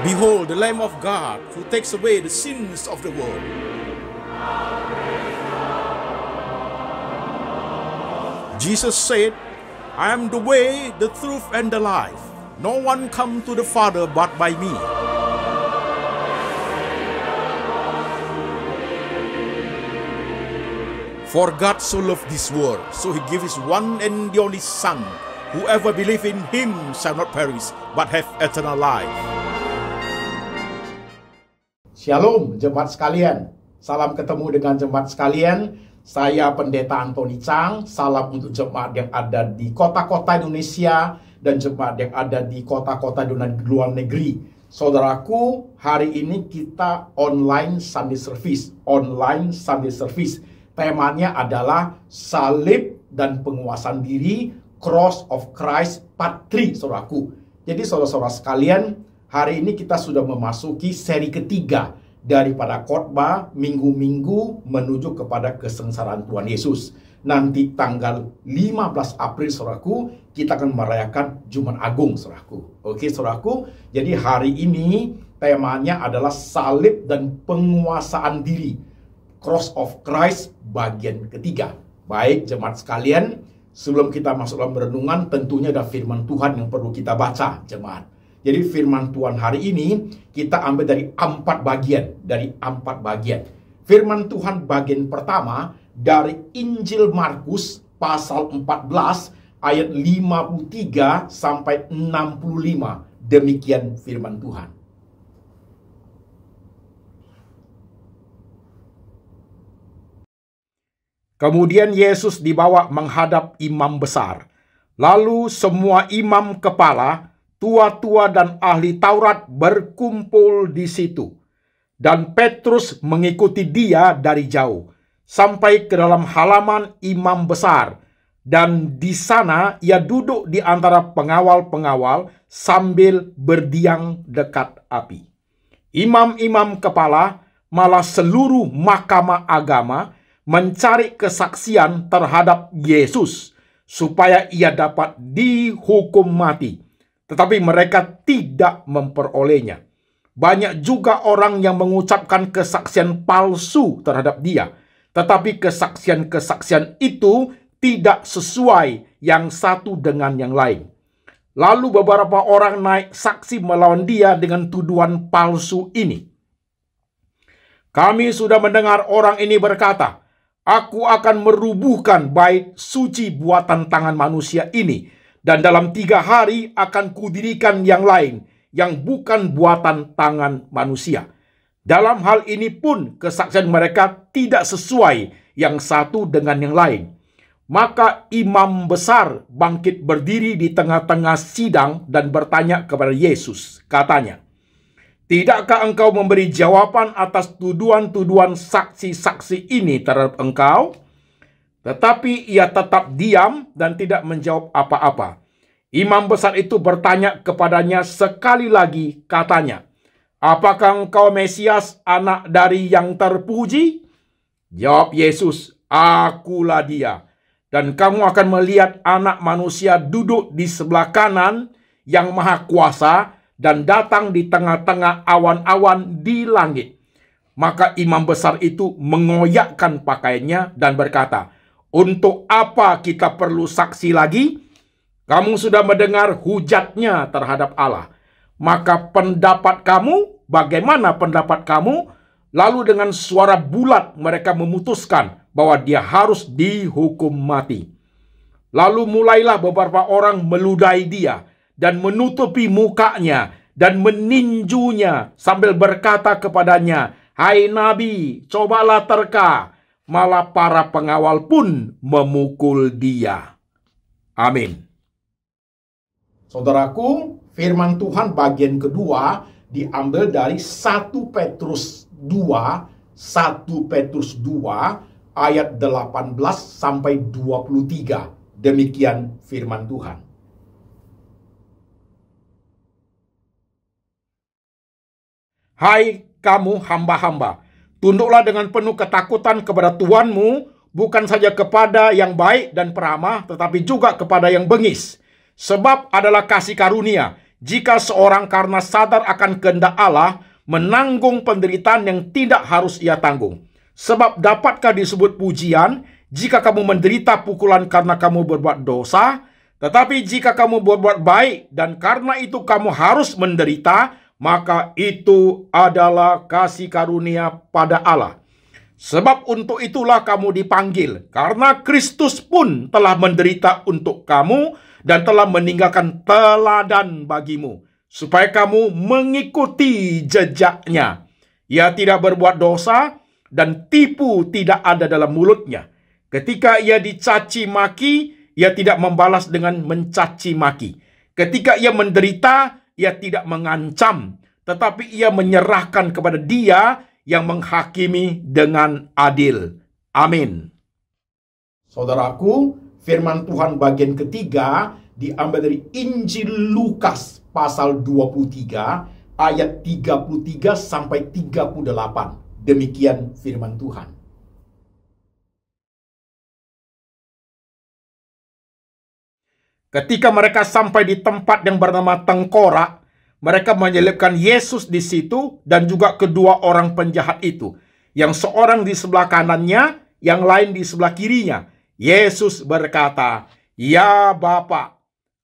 Behold, the Lamb of God who takes away the sins of the world. Jesus said, I am the way, the truth, and the life. No one comes to the Father but by me. For God so loved this world, so he gave his one and the only Son. Whoever believes in him shall not perish, but have eternal life. Shalom jemaat sekalian. Salam ketemu dengan jemaat sekalian. Saya Pendeta Antoni Chang. Salam untuk jemaat yang ada di kota-kota Indonesia dan jemaat yang ada di kota-kota di luar negeri. Saudaraku, hari ini kita online Sunday service. Online Sunday service. Temanya adalah salib dan penguasaan diri, Cross of Christ Part 3, saudaraku. Jadi saudara-saudara sekalian, hari ini kita sudah memasuki seri ketiga daripada khotbah minggu-minggu menuju kepada kesengsaraan Tuhan Yesus. Nanti tanggal 15 April, saudaraku, kita akan merayakan Jumat Agung, saudaraku. Oke, saudaraku. Jadi hari ini temanya adalah salib dan penguasaan diri, Cross of Christ bagian ketiga. Baik jemaat sekalian, sebelum kita masuk dalam renungan, tentunya ada firman Tuhan yang perlu kita baca, jemaat. Jadi firman Tuhan hari ini kita ambil dari 4 bagian. Firman Tuhan bagian pertama dari Injil Markus pasal 14 ayat 53 sampai 65. Demikian firman Tuhan. Kemudian Yesus dibawa menghadap imam besar. Lalu semua imam kepala, tua-tua dan ahli Taurat berkumpul di situ. Dan Petrus mengikuti dia dari jauh, sampai ke dalam halaman imam besar. Dan di sana ia duduk di antara pengawal-pengawal sambil berdiam dekat api. Imam-imam kepala, malah seluruh mahkamah agama, mencari kesaksian terhadap Yesus supaya ia dapat dihukum mati. Tetapi mereka tidak memperolehnya. Banyak juga orang yang mengucapkan kesaksian palsu terhadap dia. Tetapi kesaksian-kesaksian itu tidak sesuai yang satu dengan yang lain. Lalu beberapa orang naik saksi melawan dia dengan tuduhan palsu ini. Kami sudah mendengar orang ini berkata, Aku akan merubuhkan bait suci buatan tangan manusia ini, dan dalam 3 hari akan kudirikan yang lain, yang bukan buatan tangan manusia. Dalam hal ini pun kesaksian mereka tidak sesuai yang satu dengan yang lain. Maka imam besar bangkit berdiri di tengah-tengah sidang dan bertanya kepada Yesus. Katanya, Tidakkah engkau memberi jawaban atas tuduhan-tuduhan saksi-saksi ini terhadap engkau? Tetapi ia tetap diam dan tidak menjawab apa-apa. Imam besar itu bertanya kepadanya sekali lagi, katanya, Apakah engkau Mesias, anak dari yang terpuji? Jawab Yesus, Akulah dia. Dan kamu akan melihat anak manusia duduk di sebelah kanan yang maha kuasa, dan datang di tengah-tengah awan-awan di langit. Maka imam besar itu mengoyakkan pakaiannya dan berkata, Untuk apa kita perlu saksi lagi? Kamu sudah mendengar hujatnya terhadap Allah. Maka pendapat kamu, bagaimana pendapat kamu? Lalu dengan suara bulat mereka memutuskan bahwa dia harus dihukum mati. Lalu mulailah beberapa orang meludahi dia dan menutupi mukanya dan meninjunya sambil berkata kepadanya, Hai Nabi, cobalah terka. Malah para pengawal pun memukul dia. Amin. Saudaraku, firman Tuhan bagian kedua diambil dari 1 Petrus 2 ayat 18 sampai 23. Demikian firman Tuhan. Hai kamu hamba-hamba, tunduklah dengan penuh ketakutan kepada Tuhanmu, bukan saja kepada yang baik dan peramah, tetapi juga kepada yang bengis. Sebab adalah kasih karunia jika seorang karena sadar akan kehendak Allah menanggung penderitaan yang tidak harus ia tanggung. Sebab dapatkah disebut pujian jika kamu menderita pukulan karena kamu berbuat dosa? Tetapi jika kamu berbuat baik dan karena itu kamu harus menderita, maka itu adalah kasih karunia pada Allah. Sebab untuk itulah kamu dipanggil, karena Kristus pun telah menderita untuk kamu dan telah meninggalkan teladan bagimu, supaya kamu mengikuti jejaknya. Ia tidak berbuat dosa dan tipu tidak ada dalam mulutnya. Ketika ia dicaci maki, ia tidak membalas dengan mencaci maki. Ketika ia menderita, ia tidak mengancam, tetapi ia menyerahkan kepada Dia yang menghakimi dengan adil. Amin. Saudaraku, firman Tuhan bagian ketiga diambil dari Injil Lukas pasal 23 ayat 33 sampai 38. Demikian firman Tuhan. Ketika mereka sampai di tempat yang bernama Tengkorak, mereka menyelipkan Yesus di situ dan juga kedua orang penjahat itu, yang seorang di sebelah kanannya, yang lain di sebelah kirinya. Yesus berkata, "Ya Bapa,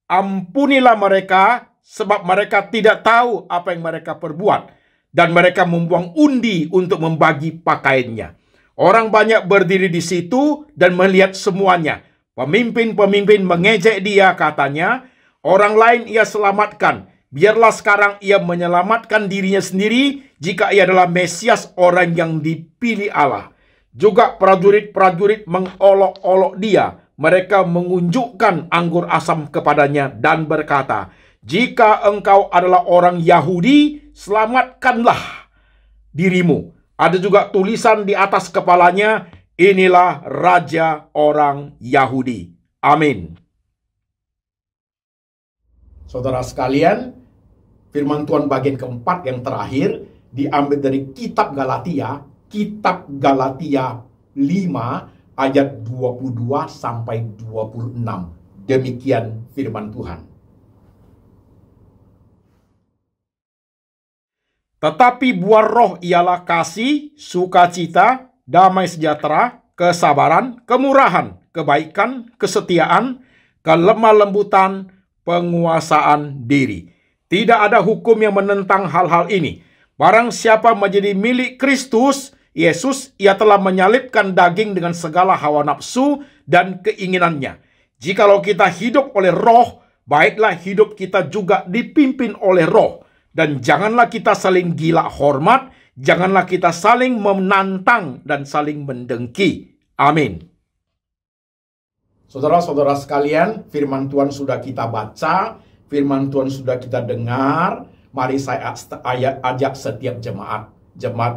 ampunilah mereka, sebab mereka tidak tahu apa yang mereka perbuat." Dan mereka membuang undi untuk membagi pakaiannya. Orang banyak berdiri di situ dan melihat semuanya. Pemimpin-pemimpin mengejek dia, katanya, "Orang lain ia selamatkan. Biarlah sekarang ia menyelamatkan dirinya sendiri jika ia adalah Mesias, orang yang dipilih Allah." Juga prajurit-prajurit mengolok-olok dia. Mereka mengunjukkan anggur asam kepadanya dan berkata, "Jika engkau adalah orang Yahudi, selamatkanlah dirimu." Ada juga tulisan di atas kepalanya, "Inilah Raja orang Yahudi." Amin. Saudara sekalian, firman Tuhan bagian keempat yang terakhir diambil dari kitab Galatia 5 ayat 22 sampai 26. Demikian firman Tuhan. Tetapi buah roh ialah kasih, sukacita, damai sejahtera, kesabaran, kemurahan, kebaikan, kesetiaan, kelemah lembutan, penguasaan diri. Tidak ada hukum yang menentang hal-hal ini. Barang siapa menjadi milik Kristus Yesus, ia telah menyalibkan daging dengan segala hawa nafsu dan keinginannya. Jikalau kita hidup oleh roh, baiklah hidup kita juga dipimpin oleh roh. Dan janganlah kita saling gila hormat, janganlah kita saling menantang dan saling mendengki. Amin. Saudara-saudara sekalian, firman Tuhan sudah kita baca, firman Tuhan sudah kita dengar. Mari saya ajak setiap jemaat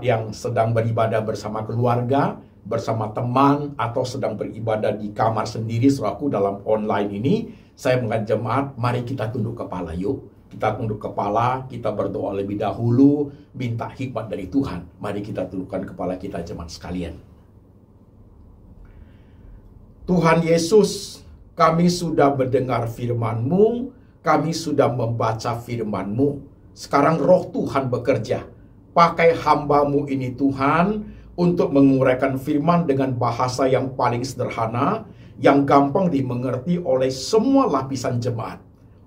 yang sedang beribadah bersama keluarga, bersama teman, atau sedang beribadah di kamar sendiri, saudaraku, dalam online ini. Saya mengajak jemaat, mari kita tunduk kepala yuk. Kita tunduk kepala, kita berdoa lebih dahulu, minta hikmat dari Tuhan. Mari kita tundukkan kepala kita, jemaat sekalian. Tuhan Yesus, kami sudah mendengar firman-Mu, kami sudah membaca firman-Mu. Sekarang roh Tuhan bekerja. Pakai hamba-Mu ini Tuhan, untuk menguraikan firman dengan bahasa yang paling sederhana, yang gampang dimengerti oleh semua lapisan jemaat.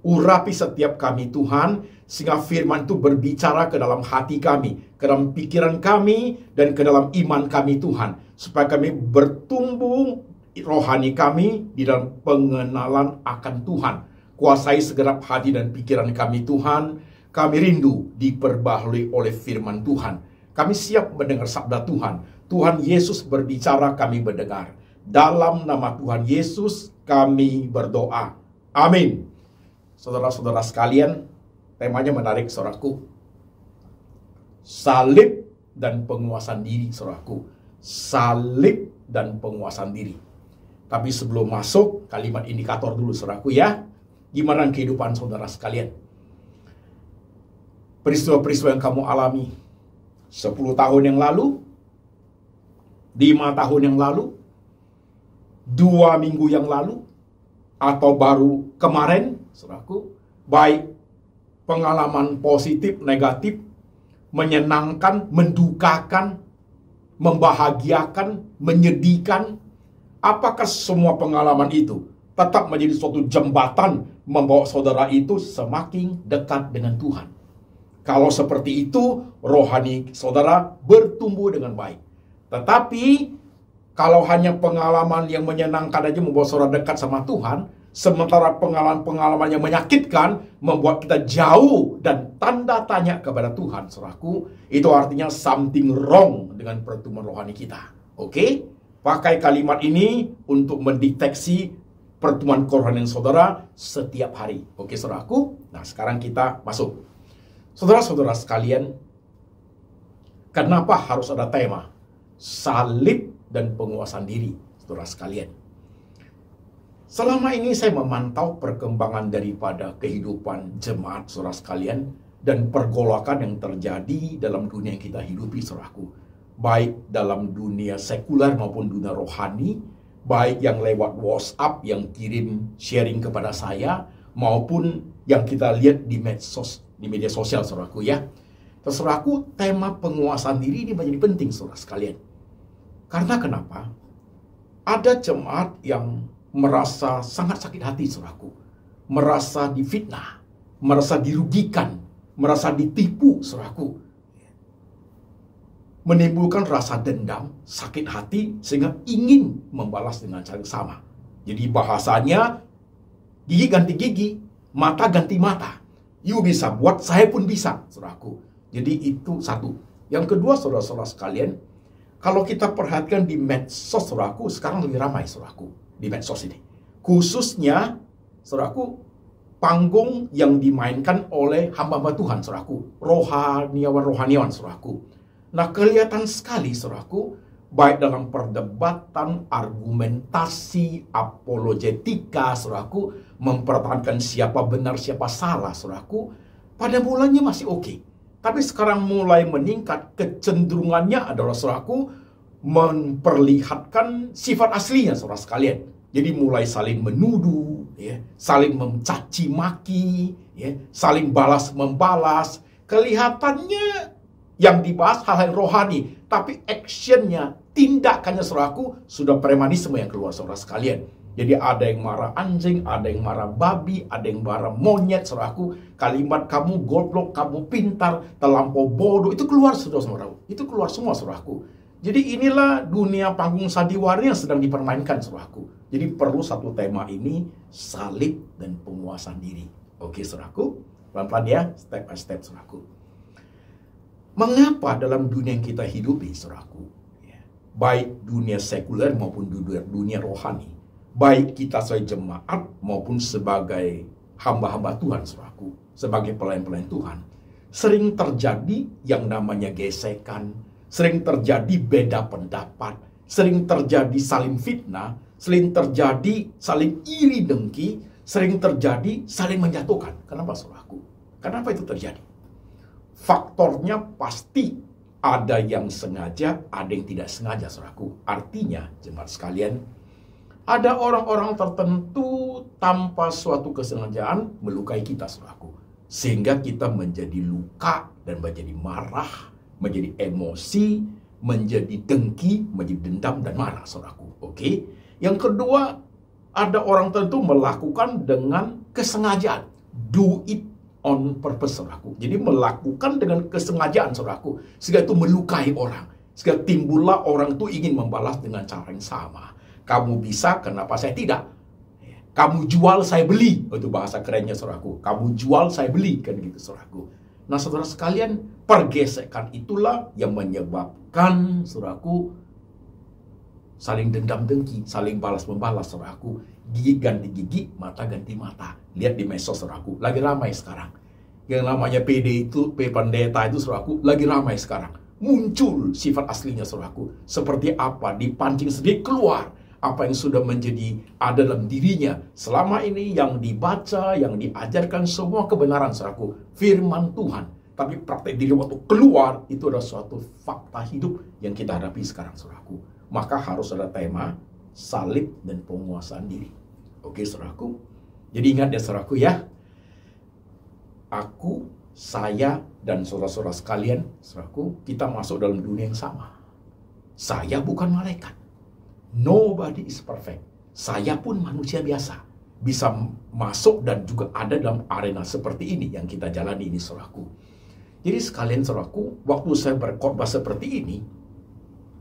Urapi setiap kami Tuhan, sehingga firman itu berbicara ke dalam hati kami, ke dalam pikiran kami, dan ke dalam iman kami Tuhan. Supaya kami bertumbuh rohani kami di dalam pengenalan akan Tuhan. Kuasai segenap hati dan pikiran kami Tuhan. Kami rindu diperbaharui oleh firman Tuhan. Kami siap mendengar sabda Tuhan. Tuhan Yesus berbicara, kami mendengar. Dalam nama Tuhan Yesus kami berdoa. Amin. Saudara-saudara sekalian, temanya menarik, saudaraku. Salib dan penguasaan diri, saudaraku. Salib dan penguasaan diri. Tapi sebelum masuk, kalimat indikator dulu, saudaraku ya. Gimana kehidupan saudara sekalian? Peristiwa-peristiwa yang kamu alami 10 tahun yang lalu, 5 tahun yang lalu, 2 minggu yang lalu, atau baru kemarin, saudaraku, baik pengalaman positif, negatif, menyenangkan, mendukakan, membahagiakan, menyedihkan. Apakah semua pengalaman itu tetap menjadi suatu jembatan membawa saudara itu semakin dekat dengan Tuhan? Kalau seperti itu, rohani saudara bertumbuh dengan baik. Tetapi kalau hanya pengalaman yang menyenangkan aja membawa saudara dekat sama Tuhan, sementara pengalaman-pengalaman yang menyakitkan membuat kita jauh dan tanda tanya kepada Tuhan, saudaraku, itu artinya something wrong dengan pertumbuhan rohani kita. Oke? Pakai kalimat ini untuk mendeteksi pertumbuhan kerohanian saudara setiap hari. Oke, saudaraku? Nah, sekarang kita masuk. Saudara-saudara sekalian, kenapa harus ada tema salib dan penguasaan diri, saudara sekalian? Selama ini saya memantau perkembangan daripada kehidupan jemaat, saudara sekalian, dan pergolakan yang terjadi dalam dunia yang kita hidupi, saudaraku. Baik dalam dunia sekuler maupun dunia rohani, baik yang lewat WhatsApp yang kirim sharing kepada saya, maupun yang kita lihat di media sosial, saudaraku ya. Saudaraku, tema penguasaan diri ini menjadi penting, saudara sekalian. Karena kenapa? Ada jemaat yang merasa sangat sakit hati, saudaraku. Merasa difitnah, merasa dirugikan, merasa ditipu, saudaraku. Menimbulkan rasa dendam, sakit hati, sehingga ingin membalas dengan cara yang sama. Jadi bahasanya, gigi ganti gigi, mata ganti mata. You bisa buat, saya pun bisa, saudaraku. Jadi itu satu. Yang kedua, saudara-saudara sekalian, kalau kita perhatikan di medsos, saudaraku, sekarang lebih ramai, saudaraku, di medsos ini. Khususnya, saudaraku, panggung yang dimainkan oleh hamba-hamba Tuhan, saudaraku. Rohaniawan-rohaniawan, saudaraku. Nah, kelihatan sekali, saudaraku, baik dalam perdebatan, argumentasi, apologetika, saudaraku, mempertahankan siapa benar, siapa salah, saudaraku, pada mulanya masih oke. Tapi sekarang mulai meningkat, kecenderungannya adalah, saudaraku, memperlihatkan sifat aslinya, saudara sekalian. Jadi mulai saling menuduh, ya, saling mencaci maki, ya, saling balas membalas. Kelihatannya yang dibahas hal-hal rohani, tapi actionnya, tindakannya, saudaraku, sudah premanisme yang keluar, saudara sekalian. Jadi ada yang marah anjing, ada yang marah babi, ada yang marah monyet, saudaraku. Kalimat kamu goblok, kamu pintar, terlampau bodoh, itu keluar, saudara-saudaraku. Itu keluar semua, saudaraku. Jadi inilah dunia panggung sandiwara yang sedang dipermainkan, saudaraku. Jadi perlu satu tema ini, salib dan penguasaan diri. Oke, saudaraku? Pelan-pelan ya, step by step, saudaraku. Mengapa dalam dunia yang kita hidupi, saudaraku, ya, baik dunia sekuler maupun dunia rohani, baik kita sebagai jemaat maupun sebagai hamba-hamba Tuhan, saudaraku, sebagai pelayan-pelayan Tuhan, sering terjadi yang namanya gesekan, sering terjadi beda pendapat, sering terjadi saling fitnah, sering terjadi saling iri dengki, sering terjadi saling menjatuhkan. Kenapa, saudaraku? Kenapa itu terjadi? Faktornya pasti ada yang sengaja, ada yang tidak sengaja, saudaraku. Artinya, jemaat sekalian, ada orang-orang tertentu tanpa suatu kesengajaan melukai kita, saudaraku. Sehingga kita menjadi luka dan menjadi marah, menjadi emosi, menjadi dengki, menjadi dendam dan marah, saudaraku. Oke? Yang kedua, ada orang tertentu melakukan dengan kesengajaan. Do it on purpose, saudaraku. Jadi melakukan dengan kesengajaan, saudaraku, sehingga itu melukai orang, sehingga timbullah orang itu ingin membalas dengan cara yang sama. Kamu bisa, kenapa saya tidak? Kamu jual, saya beli. Itu bahasa kerennya, saudaraku. Kamu jual, saya beli, kan gitu, saudaraku. Nah, saudara sekalian, pergesekan itulah yang menyebabkan, saudaraku, saling dendam dengki, saling balas membalas, saudaraku. Gigi ganti gigi, mata ganti mata. Lihat di medsos, saudaraku, lagi ramai sekarang. Yang namanya PD itu, pendeta itu, saudaraku, lagi ramai sekarang. Muncul sifat aslinya, saudaraku. Seperti apa, dipancing sedikit keluar apa yang sudah menjadi ada dalam dirinya. Selama ini yang dibaca, yang diajarkan semua kebenaran, saudaraku, firman Tuhan. Tapi praktek diri waktu keluar, itu adalah suatu fakta hidup yang kita hadapi sekarang, saudaraku. Maka harus ada tema salib dan penguasaan diri. Oke, saudaraku. Jadi ingat ya, saudaraku ya. aku, saya, dan saudara-saudara sekalian, saudaraku, kita masuk dalam dunia yang sama. Saya bukan malaikat. Nobody is perfect. Saya pun manusia biasa. Bisa masuk dan juga ada dalam arena seperti ini yang kita jalani ini, saudaraku. Jadi sekalian, saudaraku, waktu saya berkhotbah seperti ini,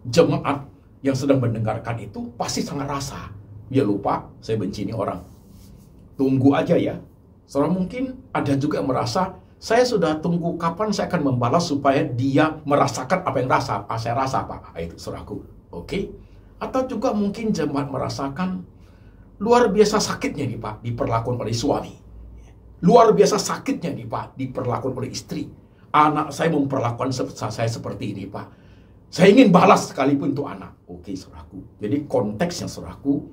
jemaat yang sedang mendengarkan itu pasti sangat rasa. Ya lupa, saya benci ini orang. Tunggu aja ya. Saudara, mungkin ada juga yang merasa, saya sudah tunggu kapan saya akan membalas supaya dia merasakan apa yang saya rasa, Pak. Itu saudaraku. Oke? Atau juga mungkin jemaat merasakan luar biasa sakitnya nih Pak, diperlakukan oleh suami. Luar biasa sakitnya nih Pak, diperlakukan oleh istri. Anak saya memperlakukan saya seperti ini Pak. Saya ingin balas sekalipun untuk anak. Oke, saudaraku. Jadi konteksnya, saudaraku,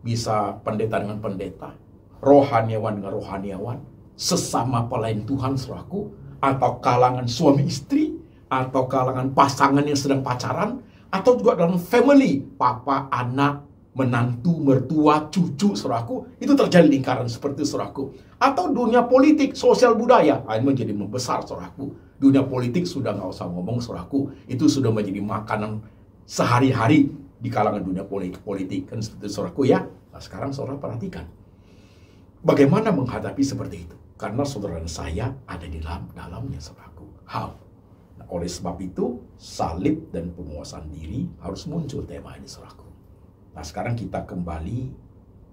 bisa pendeta dengan pendeta, rohaniawan dengan rohaniawan, sesama pelayan Tuhan, saudaraku, atau kalangan suami istri, atau kalangan pasangan yang sedang pacaran, atau juga dalam family, papa, anak, menantu, mertua, cucu, saudaraku, itu terjadi lingkaran seperti itu, saudaraku. Atau dunia politik, sosial budaya, ini menjadi membesar, saudaraku. Dunia politik sudah nggak usah ngomong, saudaraku, itu sudah menjadi makanan sehari-hari di kalangan dunia politik, kan seperti itu, saudaraku ya. Nah, sekarang saudara perhatikan, bagaimana menghadapi seperti itu? Karena saudara dan saya ada di dalamnya, saudaraku. How? Nah, oleh sebab itu, salib dan penguasaan diri harus muncul tema ini, saudaraku. Nah, sekarang kita kembali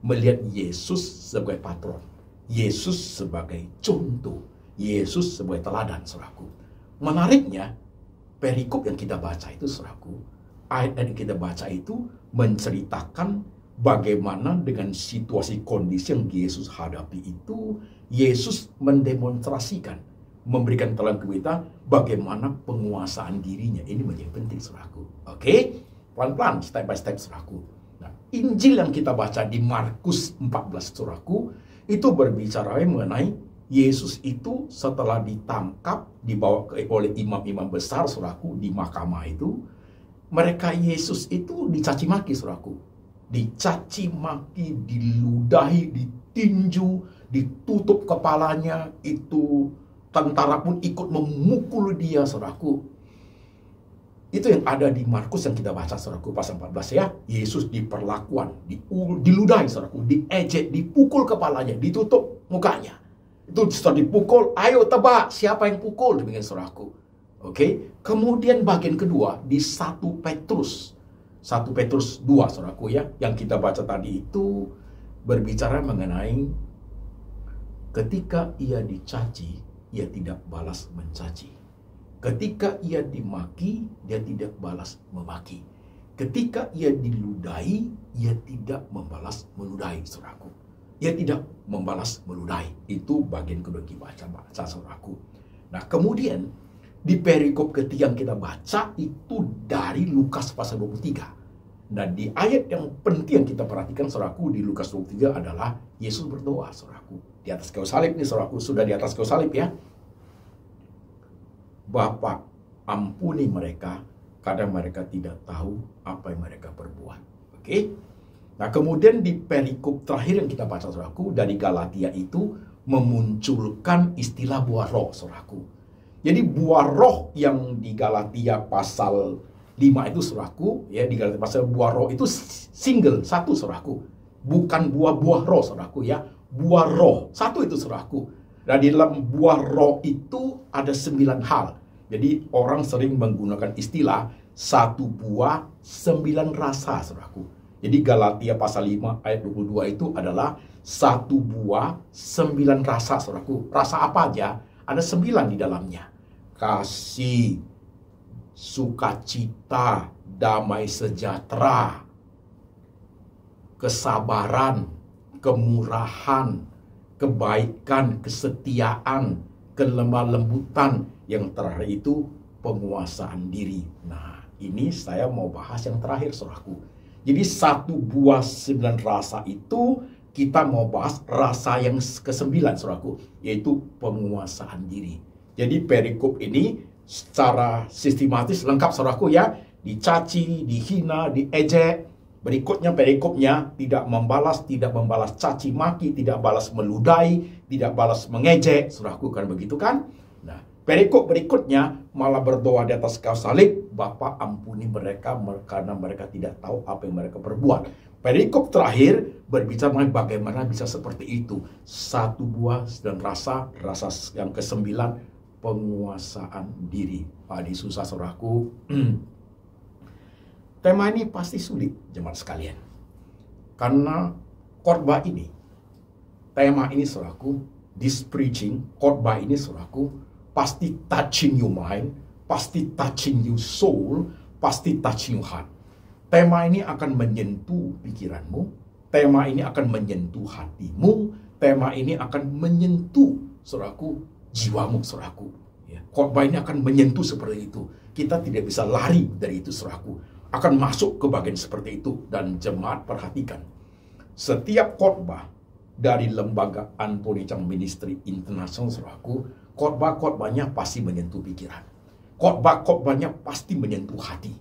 melihat Yesus sebagai patron, Yesus sebagai contoh, Yesus sebagai teladan, saudaraku. Menariknya, perikop yang kita baca itu, saudaraku, ayat yang kita baca itu menceritakan bagaimana dengan situasi kondisi yang Yesus hadapi itu, Yesus mendemonstrasikan, memberikan teladan ke kita bagaimana penguasaan dirinya. Ini menjadi penting, saudaraku. Oke? Pelan-pelan, step by step, saudaraku. Nah, Injil yang kita baca di Markus 14, saudaraku, itu berbicara mengenai Yesus itu setelah ditangkap, dibawa oleh imam-imam besar, saudaraku, di mahkamah itu, mereka Yesus itu dicaci maki, saudaraku. Dicaci maki, diludahi, ditinju, ditutup kepalanya, itu tentara pun ikut memukul dia, saudaraku. Itu yang ada di Markus yang kita baca, saudaraku, pasal 14 ya. Yesus diperlakukan, diludahi, saudaraku, diejek, dipukul kepalanya, ditutup mukanya. Itu setelah dipukul, ayo tebak siapa yang pukul, demikian, saudaraku. Oke. Kemudian bagian kedua di 1 Petrus 2, saudaraku ya, yang kita baca tadi itu berbicara mengenai ketika ia dicaci, ia tidak balas mencaci. Ketika ia dimaki, dia tidak balas memaki. Ketika ia diludahi, ia tidak membalas meludahi, saudaraku. Ia tidak membalas meludahi. Itu bagian kedua kita baca, saudaraku. Nah, kemudian di perikop ketiga yang kita baca itu dari Lukas pasal 23. Nah, di ayat yang penting yang kita perhatikan, saudaraku, di Lukas 23 adalah Yesus berdoa, saudaraku. Di atas kayu salib nih, saudaraku, sudah di atas kayu salib ya. Bapa, ampuni mereka karena mereka tidak tahu apa yang mereka perbuat. Oke? Nah, kemudian di perikop terakhir yang kita baca, saudaraku, dari Galatia itu memunculkan istilah buah roh, saudaraku. Jadi buah roh yang di Galatia pasal 5 itu, saudaraku, ya, di Galatia pasal buah roh itu single, satu, saudaraku. Bukan buah-buah roh, saudaraku, ya. Buah roh, satu itu, saudaraku. Dan di dalam buah roh itu ada 9 hal. Jadi orang sering menggunakan istilah 1 buah 9 rasa, saudaraku. Jadi Galatia pasal 5 ayat 22 itu adalah 1 buah 9 rasa, saudaraku. Rasa apa aja? Ada 9 di dalamnya. Kasih, sukacita, damai sejahtera, kesabaran, kemurahan, kebaikan, kesetiaan, kelemah lembutan, yang terakhir itu penguasaan diri. Nah, ini saya mau bahas yang terakhir, saudaraku. Jadi 1 buah 9 rasa itu kita mau bahas rasa yang ke-9, saudaraku, yaitu penguasaan diri. Jadi perikop ini secara sistematis lengkap, saudaraku ya, dicaci, dihina, diejek, Berikutnya perikopnya tidak membalas caci maki, tidak balas meludahi, tidak balas mengejek. Saudaraku, kan begitu kan? Nah, perikop berikutnya malah berdoa di atas kayu salib, Bapa ampuni mereka karena mereka tidak tahu apa yang mereka perbuat. Perikop terakhir berbicara mengenai bagaimana bisa seperti itu. Satu buah dan rasa yang ke-9, penguasaan diri. Padi susah, saudaraku. Tema ini pasti sulit, jemaat sekalian. Karena khotbah ini, tema ini saudaraku, this preaching, khotbah ini saudaraku, pasti touching your mind, pasti touching your soul, pasti touching your heart. Tema ini akan menyentuh pikiranmu, tema ini akan menyentuh hatimu, tema ini akan menyentuh saudaraku, jiwamu saudaraku. Ya, khotbah ini akan menyentuh seperti itu. Kita tidak bisa lari dari itu saudaraku. Akan masuk ke bagian seperti itu. Dan jemaat perhatikan, setiap khotbah dari lembaga Anthony Chang Ministry International saudaraku, khotbah-khotbahnya pasti menyentuh pikiran, khotbah-khotbahnya pasti menyentuh hati,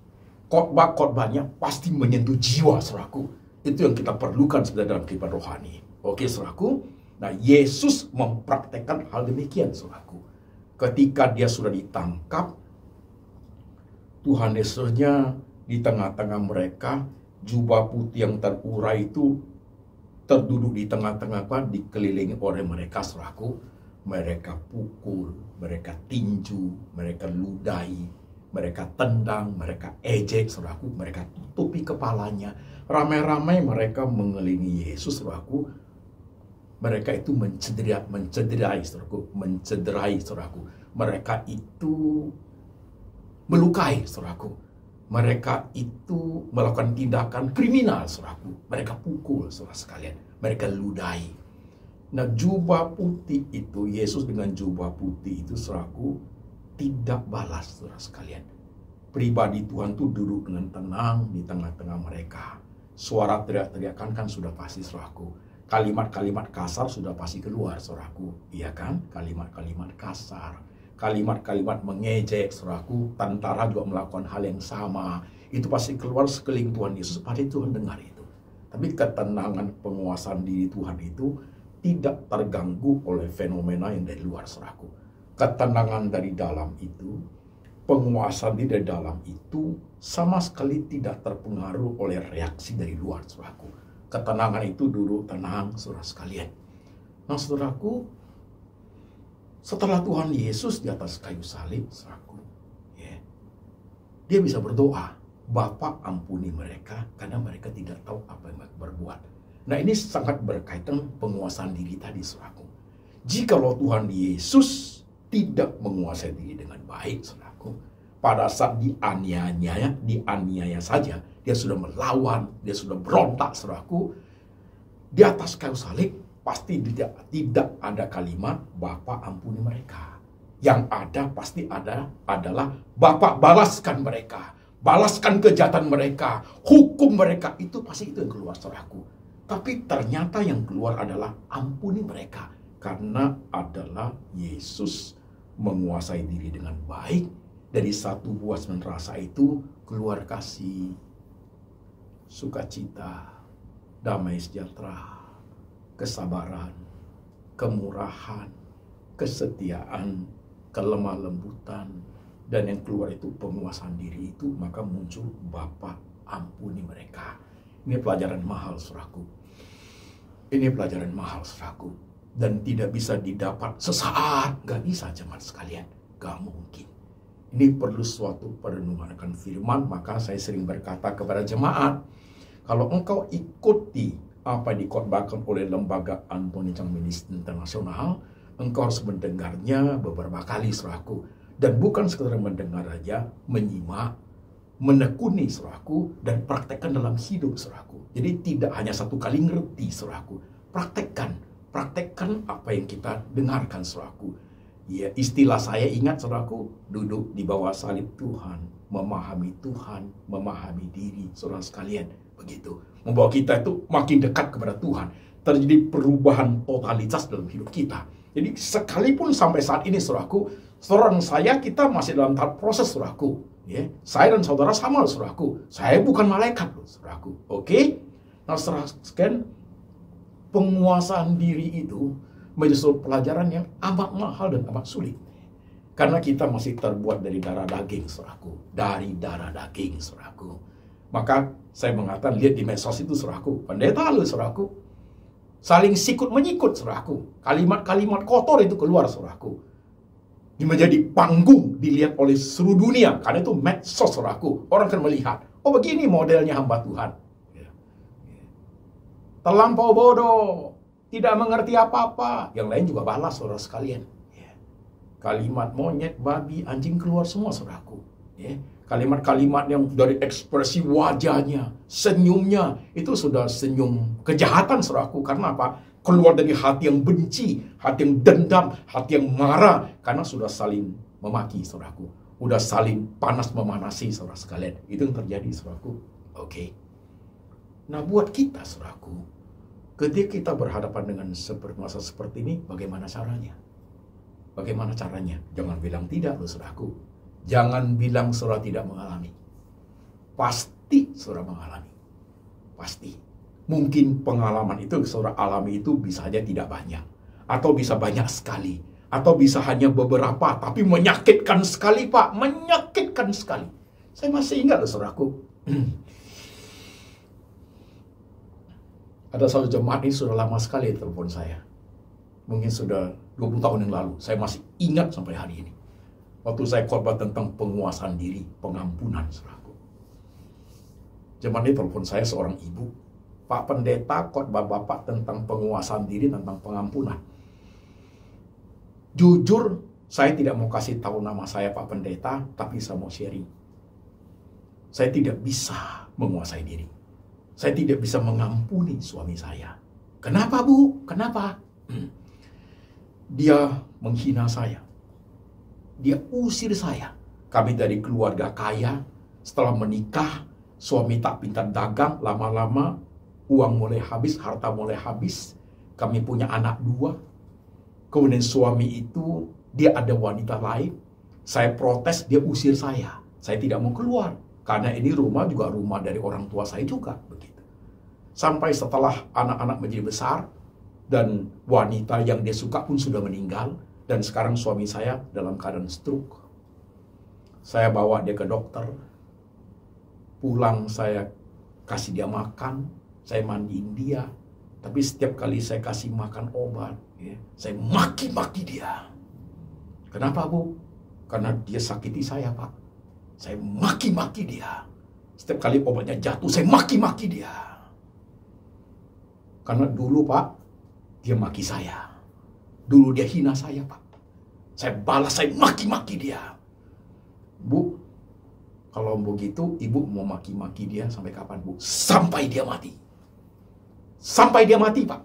khotbah-khotbahnya pasti menyentuh jiwa saudaraku. Itu yang kita perlukan sebenarnya dalam kehidupan rohani. Oke saudaraku. Nah, Yesus mempraktekkan hal demikian saudaraku. Ketika dia sudah ditangkap, Tuhan Yesusnya di tengah-tengah mereka, jubah putih yang terurai itu terduduk di tengah-tengah, dikelilingi oleh mereka saudaraku. Mereka pukul, mereka tinju, mereka ludahi, mereka tendang, mereka ejek saudaraku, mereka tutupi kepalanya. Ramai-ramai mereka mengelilingi Yesus saudaraku. Mereka itu mencederai saudaraku. Mereka itu melukai saudaraku. Mereka itu melakukan tindakan kriminal, saudaraku. Mereka pukul, saudara sekalian. Mereka ludahi. Nah, jubah putih itu, Yesus dengan jubah putih itu, saudaraku, tidak balas, saudara sekalian. Pribadi Tuhan itu duduk dengan tenang di tengah-tengah mereka. Suara teriak-teriakan kan sudah pasti, saudaraku. Kalimat-kalimat kasar sudah pasti keluar, saudaraku. Iya kan? Kalimat-kalimat kasar. Kalimat-kalimat mengejek, saudaraku. Tentara juga melakukan hal yang sama. Itu pasti keluar sekeliling Tuhan Yesus. Pasti Tuhan dengar itu. Tapi ketenangan penguasaan diri Tuhan itu tidak terganggu oleh fenomena yang dari luar, saudaraku. Ketenangan dari dalam itu, penguasaan diri dari dalam itu sama sekali tidak terpengaruh oleh reaksi dari luar, saudaraku. Ketenangan itu duduk tenang, saudara sekalian. Nah, saudaraku, setelah Tuhan Yesus di atas kayu salib, saudaraku, dia bisa berdoa, Bapa ampuni mereka karena mereka tidak tahu apa yang mereka berbuat. Nah, ini sangat berkaitan penguasaan diri tadi, saudaraku. Jikalau Tuhan Yesus tidak menguasai diri dengan baik, saudaraku, pada saat dianiaya saja, dia sudah melawan, dia sudah berontak, saudaraku, di atas kayu salib, pasti tidak ada kalimat Bapa ampuni mereka. Yang ada pasti adalah Bapa balaskan mereka, balaskan kejahatan mereka, hukum mereka. Itu pasti itu yang keluar, saudaraku. Tapi ternyata yang keluar adalah ampuni mereka, karena adalah Yesus menguasai diri dengan baik. Dari satu buah semen rasa itu keluar kasih, sukacita, damai sejahtera, kesabaran, kemurahan, kesetiaan, kelemah lembutan, dan yang keluar itu penguasaan diri itu, maka muncul Bapa ampuni mereka. Ini pelajaran mahal, saudaraku. Ini pelajaran mahal, saudaraku. Dan tidak bisa didapat sesaat, gak bisa, jemaat sekalian. Gak mungkin. Ini perlu suatu perenungan akan firman. Maka saya sering berkata kepada jemaat, kalau engkau ikuti apa yang dikhotbahkan oleh lembaga Anthony Chang Ministry International, engkau harus mendengarnya beberapa kali, saudaraku. Dan bukan sekedar mendengar aja, menyimak, menekuni, saudaraku, dan praktekkan dalam hidup, saudaraku. Jadi tidak hanya satu kali ngerti, saudaraku. Praktekkan apa yang kita dengarkan, saudaraku. Ya, istilah saya ingat, saudaraku, duduk di bawah salib Tuhan, memahami Tuhan, memahami diri, saudara sekalian. Begitu. Membawa kita itu makin dekat kepada Tuhan. Terjadi perubahan totalitas dalam hidup kita. Jadi sekalipun sampai saat ini, saudaraku, saudara saya kita masih dalam tahap proses, saudaraku. Ya, saya dan saudara sama, saudaraku. Saya bukan malaikat, saudaraku. Oke? Nah, saudaraku, penguasaan diri itu menjadi suatu pelajaran yang amat mahal dan amat sulit. Karena kita masih terbuat dari darah daging, saudaraku. Dari darah daging, saudaraku. Maka saya mengatakan, lihat di medsos itu, saudaraku. Pendeta lu, saudaraku. Saling sikut menyikut, saudaraku. Kalimat-kalimat kotor itu keluar, saudaraku. Ini menjadi panggung dilihat oleh seluruh dunia. Karena itu medsos, saudaraku. Orang akan melihat, oh begini modelnya hamba Tuhan. Terlampau bodoh, tidak mengerti apa-apa. Yang lain juga balas, saudara sekalian. Kalimat monyet, babi, anjing keluar semua, saudaraku. Kalimat-kalimat yang dari ekspresi wajahnya, senyumnya, itu sudah senyum kejahatan, saudaraku. Karena apa? Keluar dari hati yang benci, hati yang dendam, hati yang marah. Karena sudah saling memaki, saudaraku. Udah saling panas memanasi, saudara sekalian. Itu yang terjadi, saudaraku. Oke. Nah, buat kita, saudaraku, ketika kita berhadapan dengan masa seperti ini, bagaimana caranya? Bagaimana caranya? Jangan bilang tidak, loh, saudaraku. Jangan bilang saudara tidak mengalami. Pasti saudara mengalami. Pasti. Mungkin pengalaman itu saudara alami itu bisa saja tidak banyak. Atau bisa banyak sekali. Atau bisa hanya beberapa. Tapi menyakitkan sekali, Pak. Menyakitkan sekali. Saya masih ingat, loh, saudaraku. Ada satu jemaat ini sudah lama sekali telepon saya. Mungkin sudah 20 tahun yang lalu. Saya masih ingat sampai hari ini. Waktu saya khotbah tentang penguasaan diri, pengampunan, saudaraku. Jemaat ini telepon saya seorang ibu. Pak Pendeta, khotbah Bapak tentang penguasaan diri, tentang pengampunan. Jujur, saya tidak mau kasih tahu nama saya Pak Pendeta, tapi saya mau sharing. Saya tidak bisa menguasai diri. Saya tidak bisa mengampuni suami saya. Kenapa, Bu? Kenapa? Dia menghina saya. Dia usir saya. Kami dari keluarga kaya. Setelah menikah, suami tak pintar dagang. Lama-lama, uang mulai habis, harta mulai habis. Kami punya anak 2. Kemudian suami itu, dia ada wanita lain. Saya protes, dia usir saya. Saya tidak mau keluar. Karena ini rumah juga rumah dari orang tua saya juga. Begitu. Sampai setelah anak-anak menjadi besar, dan wanita yang dia suka pun sudah meninggal, dan sekarang suami saya dalam keadaan stroke. Saya bawa dia ke dokter. Pulang saya kasih dia makan, saya mandiin dia. Tapi setiap kali saya kasih makan obat, saya maki-maki dia. Kenapa, Bu? Karena dia sakiti saya, Pak. Saya maki-maki dia. Setiap kali obatnya jatuh, saya maki-maki dia. Karena dulu, Pak, dia maki saya. Dulu dia hina saya, Pak. Saya balas, saya maki-maki dia. Bu, kalau begitu, Ibu mau maki-maki dia sampai kapan, Bu? Sampai dia mati. Sampai dia mati, Pak.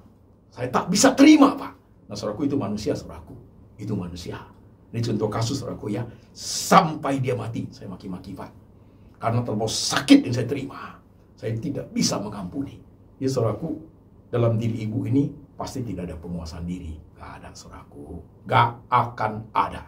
Saya tak bisa terima, Pak. Nah, saudaraku, itu manusia, saudaraku. Itu manusia. Ini contoh kasus, saudaraku, ya. Sampai dia mati, saya maki-maki, Pak. Karena terlalu sakit yang saya terima. Saya tidak bisa mengampuni. Ya, saudaraku, dalam diri ibu ini pasti tidak ada penguasaan diri. Gak ada, saudaraku. Gak akan ada.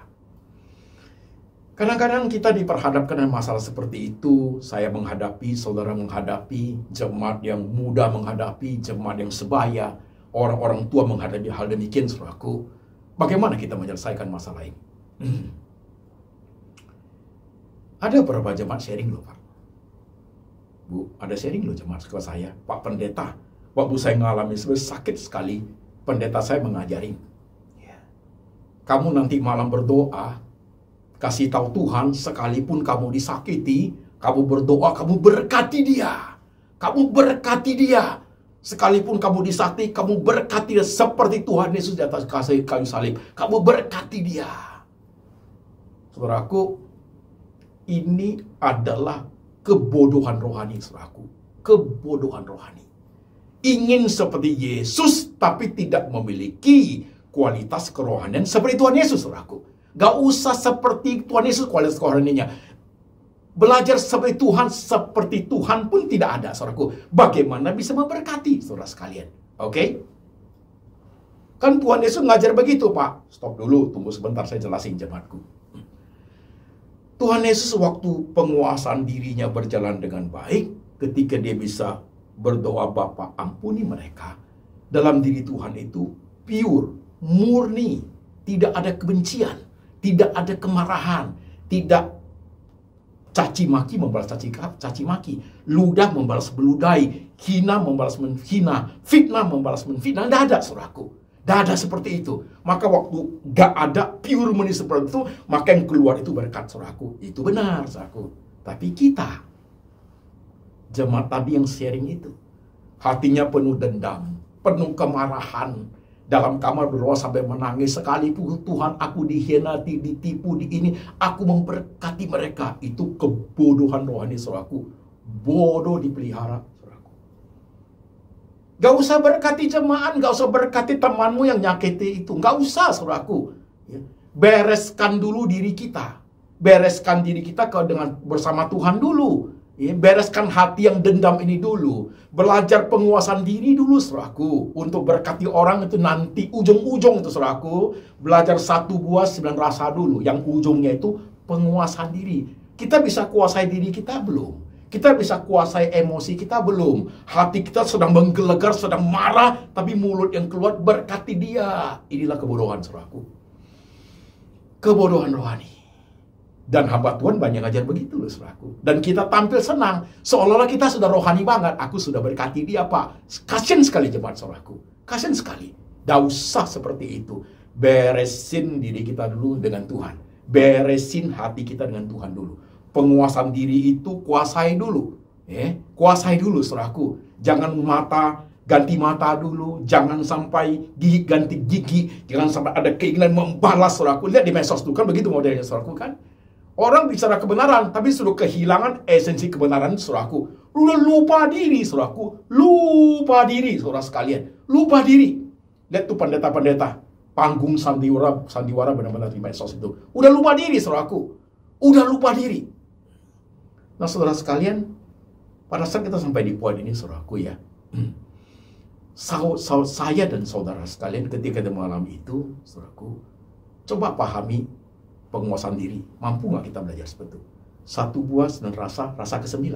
Kadang-kadang kita diperhadapkan dengan masalah seperti itu. Saya menghadapi, saudara menghadapi, jemaat yang muda menghadapi, jemaat yang sebaya, orang-orang tua menghadapi hal demikian, saudaraku. Bagaimana kita menyelesaikan masalah ini? Ada beberapa jemaat sharing loh, Pak. Bu, ada sharing loh jemaat ke saya. Pak Pendeta, waktu saya mengalami sakit sekali, pendeta saya mengajarin, kamu nanti malam berdoa, kasih tahu Tuhan, sekalipun kamu disakiti, kamu berdoa, kamu berkati dia. Kamu berkati dia. Sekalipun kamu disakiti, kamu berkati dia seperti Tuhan Yesus di atas kayu salib. Kamu berkati dia. Saudaraku, ini adalah kebodohan rohani, saudaraku. Kebodohan rohani. Ingin seperti Yesus, tapi tidak memiliki kualitas kerohanian seperti Tuhan Yesus, saudaraku. Gak usah seperti Tuhan Yesus kualitas kerohaniannya. Belajar seperti Tuhan pun tidak ada, saudaraku. Bagaimana bisa memberkati, saudara sekalian? Oke? Kan Tuhan Yesus ngajar begitu, Pak. Stop dulu, tunggu sebentar, saya jelasin jemaatku. Tuhan Yesus waktu penguasaan dirinya berjalan dengan baik, ketika dia bisa berdoa, Bapa ampuni mereka, dalam diri Tuhan itu pure, murni, tidak ada kebencian, tidak ada kemarahan, tidak caci maki membalas caci maki, ludah membalas beludai, hina membalas menghina, fitnah membalas menfitnah. Tidak ada, saudaraku. Tidak ada seperti itu. Maka waktu gak ada pure murni seperti itu, maka yang keluar itu berkat, saudaraku. Itu benar, saudaraku. Tapi kita, jemaat tadi yang sharing itu, hatinya penuh dendam, penuh kemarahan, dalam kamar berdoa sampai menangis, sekalipun Tuhan aku dikhianati, ditipu, di ini, aku memberkati mereka. Itu kebodohan rohani, saudaraku. Bodoh dipelihara, saudaraku. Gak usah berkati jemaat, gak usah berkati temanmu yang nyakiti itu. Gak usah, saudaraku. Ya. Bereskan dulu diri kita. Bereskan diri kita dengan bersama Tuhan dulu. Ya, bereskan hati yang dendam ini dulu. Belajar penguasaan diri dulu, saudaraku. Untuk berkati orang itu nanti ujung-ujung itu, saudaraku. Belajar 1 buah 9 rasa dulu. Yang ujungnya itu penguasaan diri. Kita bisa kuasai diri kita belum? Kita bisa kuasai emosi kita belum? Hati kita sedang menggelegar, sedang marah, tapi mulut yang keluar berkati dia. Inilah kebodohan, saudaraku. Kebodohan rohani. Dan hamba Tuhan banyak ngajar begitu loh, saudaraku. Dan kita tampil senang, seolah-olah kita sudah rohani banget. Aku sudah berkati dia, Pak. Kasian sekali jemaat, saudaraku. Kasian sekali. Gak usah seperti itu. Beresin diri kita dulu dengan Tuhan. Beresin hati kita dengan Tuhan dulu. Penguasaan diri itu kuasai dulu. Kuasai dulu, saudaraku. Jangan ganti mata dulu. Jangan sampai gigi ganti gigi. Jangan sampai ada keinginan membalas, saudaraku. Lihat di medsos itu kan begitu modelnya, saudaraku kan. Orang bicara kebenaran, tapi sudah kehilangan esensi kebenaran, saudaraku. Udah lupa diri, saudaraku. Lupa diri, saudara sekalian. Lupa diri. Lihat tuh pendeta-pendeta. Panggung sandiwara benar-benar di medsos itu. Udah lupa diri, saudaraku. Udah lupa diri. Nah, saudara sekalian, pada saat kita sampai di poin ini, saudaraku ya. Saya dan saudara sekalian ketika di malam itu, saudaraku, coba pahami penguasaan diri. Mampu nggak kita belajar seperti itu? 1 buah 9 rasa, rasa ke-9.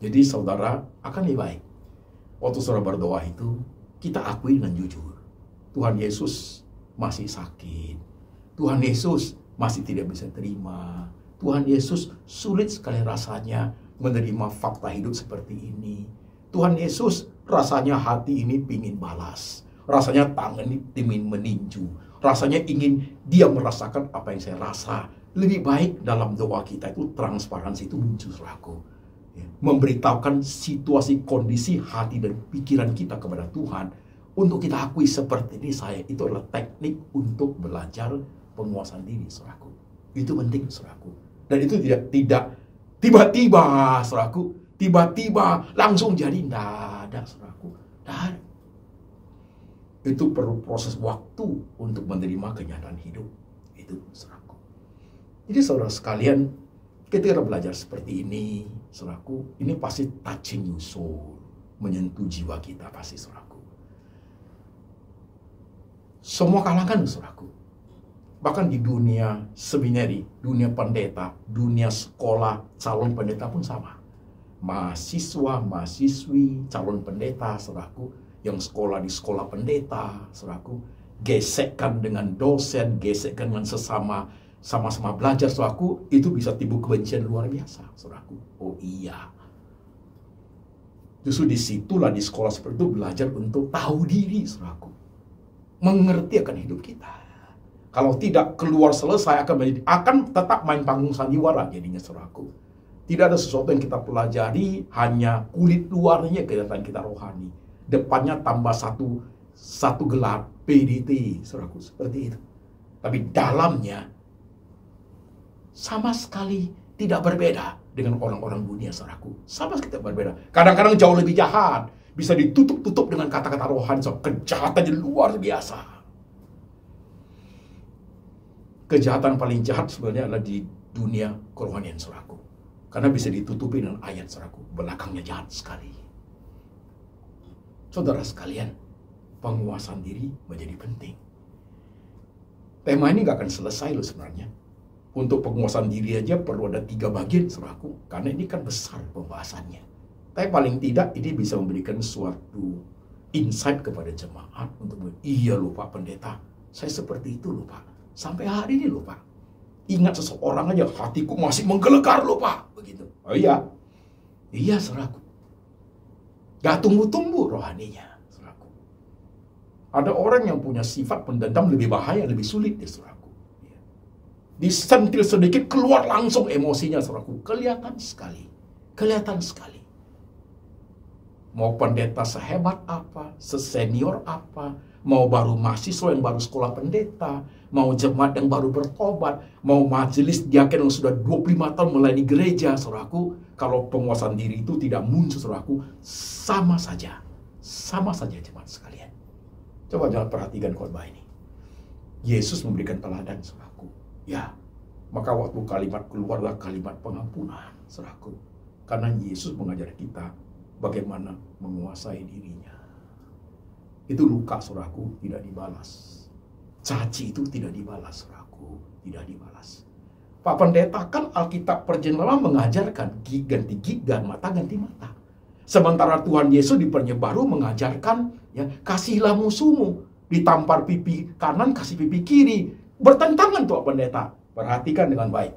Jadi saudara akan lebih baik. Waktu saudara berdoa itu, kita akui dengan jujur. Tuhan Yesus masih sakit. Tuhan Yesus masih tidak bisa terima. Tuhan Yesus sulit sekali rasanya menerima fakta hidup seperti ini. Tuhan Yesus rasanya hati ini ingin balas. Rasanya tangan ini ingin meninju. Rasanya ingin dia merasakan apa yang saya rasa. Lebih baik dalam doa kita itu transparansi itu muncul, saudaraku. Memberitahukan situasi, kondisi hati dan pikiran kita kepada Tuhan. Untuk kita akui seperti ini itu adalah teknik untuk belajar penguasaan diri, saudaraku. Itu penting, saudaraku. Dan itu tidak tiba-tiba, saudaraku. Tiba-tiba langsung jadi. Tidak ada, saudaraku. Tidak ada. Itu perlu proses waktu untuk menerima kenyataan hidup. Itu, saudaraku. Jadi saudara sekalian, ketika belajar seperti ini, saudaraku, ini pasti touching your soul. Menyentuh jiwa kita pasti, saudaraku. Semua kalangan, saudaraku. Bahkan di dunia seminari, dunia pendeta, dunia sekolah, calon pendeta pun sama. Mahasiswa, mahasiswi, calon pendeta, saudaraku, yang sekolah di sekolah pendeta, saudaraku, gesekkan dengan dosen, gesekkan dengan sama-sama belajar, saudaraku, itu bisa timbul kebencian luar biasa, saudaraku. Oh iya. Justru disitulah di sekolah seperti itu belajar untuk tahu diri, saudaraku. Mengerti akan hidup kita. Kalau tidak keluar selesai akan tetap main panggung sandiwara jadinya, saudaraku. Tidak ada sesuatu yang kita pelajari, hanya kulit luarnya kelihatan kita rohani. Depannya tambah satu gelar PDT, saudaraku, seperti itu. Tapi dalamnya sama sekali tidak berbeda dengan orang-orang dunia, saudaraku. Sama sekali tidak berbeda. Kadang-kadang jauh lebih jahat. Bisa ditutup-tutup dengan kata-kata rohani. So, kejahatannya luar biasa. Kejahatan paling jahat sebenarnya adalah di dunia kerohanian, saudaraku. Karena bisa ditutupi dengan ayat, saudaraku. Belakangnya jahat sekali. Saudara sekalian, penguasaan diri menjadi penting. Tema ini gak akan selesai loh sebenarnya. Untuk penguasaan diri aja perlu ada 3 bagian, saudaraku. Karena ini kan besar pembahasannya. Tapi paling tidak ini bisa memberikan suatu insight kepada jemaat untuk iya loh Pak Pendeta, saya seperti itu loh Pak. Sampai hari ini loh Pak. Ingat seseorang aja hatiku masih menggelegar loh Pak. Begitu. Oh iya. Iya saudaraku. Gak tumbuh-tumbuh rohaninya, saudaraku. Ada orang yang punya sifat pendendam lebih bahaya, lebih sulit ya saudaraku. Disentil sedikit keluar langsung emosinya saudaraku. Kelihatan sekali. Kelihatan sekali. Mau pendeta sehebat apa, sesenior apa, mau baru mahasiswa yang baru sekolah pendeta, mau jemaat yang baru bertobat, mau majelis diaken yang sudah 25 tahun melayani gereja, saudaraku, kalau penguasaan diri itu tidak muncul, saudaraku, sama saja jemaat sekalian. Coba jangan perhatikan khotbah ini. Yesus memberikan teladan, saudaraku. Ya, maka waktu kalimat keluarlah kalimat pengampunan, saudaraku. Karena Yesus mengajar kita bagaimana menguasai dirinya. Itu luka, saudaraku, tidak dibalas. Caci itu tidak dibalas, saudaraku, tidak dibalas. Pak Pendeta, kan Alkitab Perjanjian Lama mengajarkan gig ganti gig dan mata ganti mata. Sementara Tuhan Yesus di Perjanjian Baru mengajarkan, ya, kasihilah musuhmu, ditampar pipi kanan, kasih pipi kiri. Bertentangan tuh Pak Pendeta. Perhatikan dengan baik.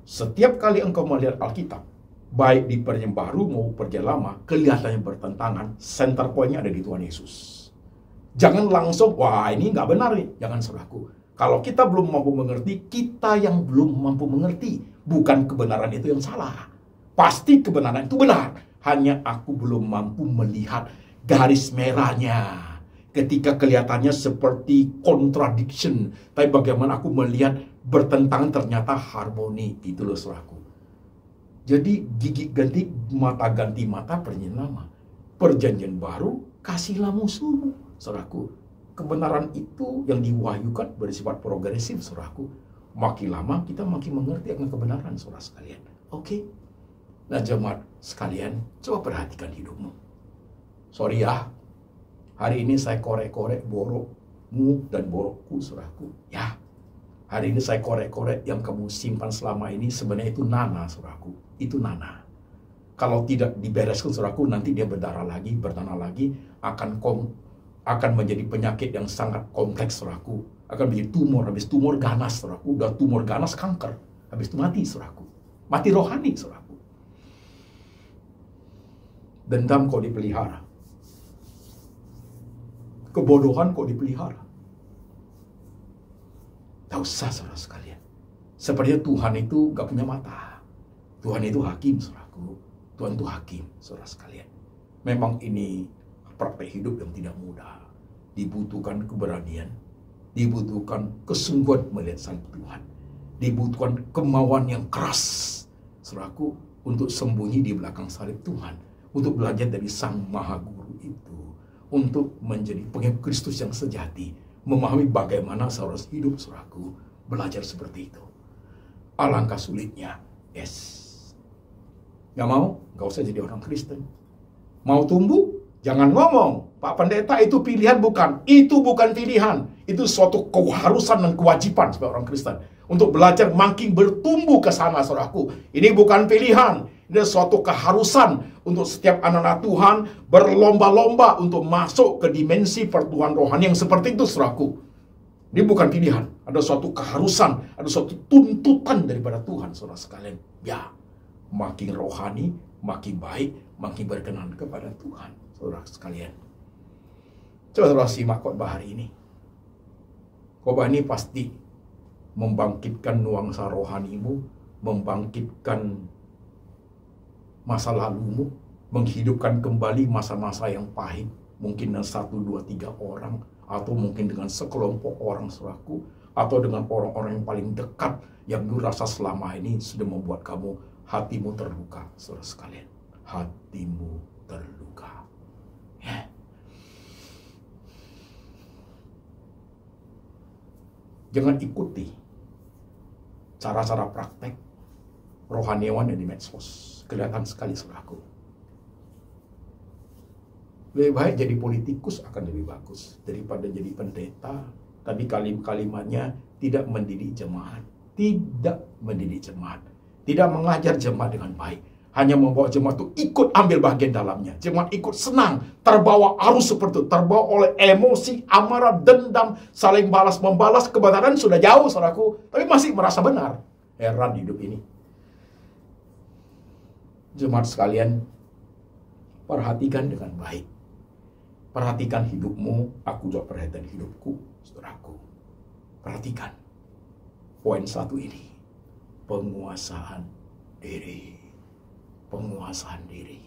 Setiap kali engkau melihat Alkitab, baik di Perjanjian Baru maupun Perjanjian Lama, kelihatannya bertentangan, center point-nya ada di Tuhan Yesus. Jangan langsung, wah ini nggak benar nih. Jangan, saudaraku. Kalau kita belum mampu mengerti, kita yang belum mampu mengerti. Bukan kebenaran itu yang salah. Pasti kebenaran itu benar. Hanya aku belum mampu melihat garis merahnya. Ketika kelihatannya seperti contradiction. Tapi bagaimana aku melihat bertentangan ternyata harmoni. Itu loh, saudaraku. Jadi gigi ganti mata Perjanjian Lama. Perjanjian Baru, kasihlah musuhmu, saudaraku. Kebenaran itu yang diwahyukan bersifat progresif, saudaraku. Makin lama kita makin mengerti akan kebenaran, saudara sekalian. Oke? Nah jemaat sekalian, coba perhatikan hidupmu. Sorry ya, hari ini saya korek-korek borokmu dan borokku, saudaraku. Ya, hari ini saya korek-korek yang kamu simpan selama ini sebenarnya itu nana, saudaraku. Itu nana. Kalau tidak dibereskan, saudaraku, nanti dia berdarah lagi, bertanah lagi, akan menjadi penyakit yang sangat kompleks, saudaraku. Akan menjadi tumor, habis tumor ganas, saudaraku. Udah tumor ganas, kanker. Habis itu mati, saudaraku. Mati rohani, saudaraku. Dendam kok dipelihara. Kebodohan kok dipelihara. Tak usah, saudara sekalian. Sepertinya Tuhan itu gak punya mata. Tuhan itu hakim, saudaraku. Tuhan itu hakim, saudara sekalian. Memang ini praktek hidup yang tidak mudah. Dibutuhkan keberanian. Dibutuhkan kesungguhan melihat Sang Tuhan. Dibutuhkan kemauan yang keras, saudaraku, untuk sembunyi di belakang salib Tuhan. Untuk belajar dari Sang Maha Guru itu. Untuk menjadi pengikut Kristus yang sejati. Memahami bagaimana seharus hidup, saudaraku. Belajar seperti itu. Alangkah sulitnya. Yes. Gak mau? Gak usah jadi orang Kristen. Mau tumbuh? Jangan ngomong. Pak Pendeta, itu pilihan bukan. Itu bukan pilihan. Itu suatu keharusan dan kewajiban sebagai orang Kristen. Untuk belajar makin bertumbuh ke sana, saudaraku. Ini bukan pilihan. Ini suatu keharusan untuk setiap anak-anak Tuhan berlomba-lomba untuk masuk ke dimensi pertumbuhan rohani yang seperti itu, saudaraku. Ini bukan pilihan. Ada suatu keharusan, ada suatu tuntutan daripada Tuhan, saudara sekalian. Ya, makin rohani, makin baik, makin berkenan kepada Tuhan, saudara sekalian. Coba saudara simak khotbah hari ini. Khotbah ini pasti membangkitkan nuansa rohanimu, membangkitkan masa lalumu, menghidupkan kembali masa-masa yang pahit, mungkin dengan 1, 2, 3 orang, atau mungkin dengan sekelompok orang, saudaraku, atau dengan orang-orang yang paling dekat yang dirasa selama ini sudah membuat kamu hatimu terluka, saudara sekalian. Hatimu terluka. Ya. Jangan ikuti cara-cara praktek rohaniawan yang di medsos. Kelihatan sekali, saudaraku. Lebih baik jadi politikus akan lebih bagus daripada jadi pendeta tapi kalimatnya tidak mendidik jemaat. Tidak mendidik jemaat. Tidak mengajar jemaat dengan baik. Hanya membawa jemaat itu ikut ambil bagian dalamnya. Jemaat ikut senang, terbawa arus seperti itu, terbawa oleh emosi, amarah, dendam, saling balas-membalas. Kebenaran sudah jauh, saudaraku, tapi masih merasa benar. Heran hidup ini. Jemaat sekalian, perhatikan dengan baik. Perhatikan hidupmu, aku juga perhatikan hidupku, saudaraku. Perhatikan. Poin 1 ini. Penguasaan diri. Penguasaan diri.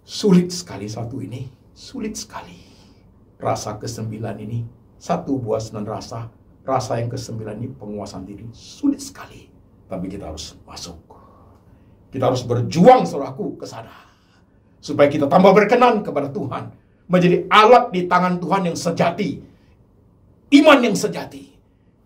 Sulit sekali satu ini. Sulit sekali. Rasa ke-9 ini. 1 buah 9 rasa. Rasa yang ke-9 ini penguasaan diri. Sulit sekali. Tapi kita harus masuk. Kita harus berjuang, saudaraku, ke sana. Supaya kita tambah berkenan kepada Tuhan. Menjadi alat di tangan Tuhan yang sejati. Iman yang sejati.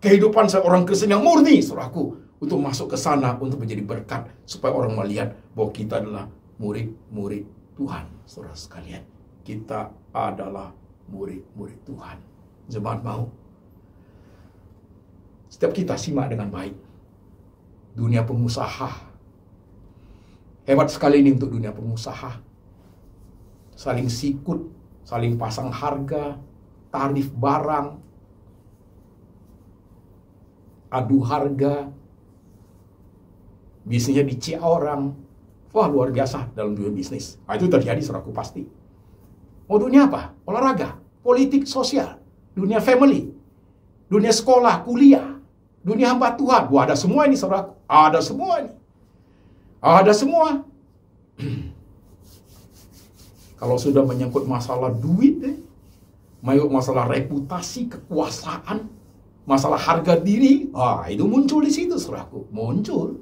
Kehidupan seorang Kristen yang murni, saudaraku. Untuk masuk ke sana, untuk menjadi berkat. Supaya orang melihat bahwa kita adalah murid-murid Tuhan. Saudara sekalian, kita adalah murid-murid Tuhan. Jemaat mau? Setiap kita simak dengan baik. Dunia pengusaha. Hebat sekali ini untuk dunia pengusaha. Saling sikut, saling pasang harga, tarif barang, adu harga, bisnisnya dicek orang. Wah, luar biasa dalam dunia bisnis. Nah, itu terjadi, saudaraku, pasti. Mau dunia apa? Olahraga, politik, sosial, dunia family, dunia sekolah, kuliah, dunia hamba Tuhan. Wah, ada semua ini, saudaraku. Ada semua ini. Ada semua. Kalau sudah menyangkut masalah duit, masalah reputasi, kekuasaan, masalah harga diri, itu muncul di situ, saudaraku. Muncul.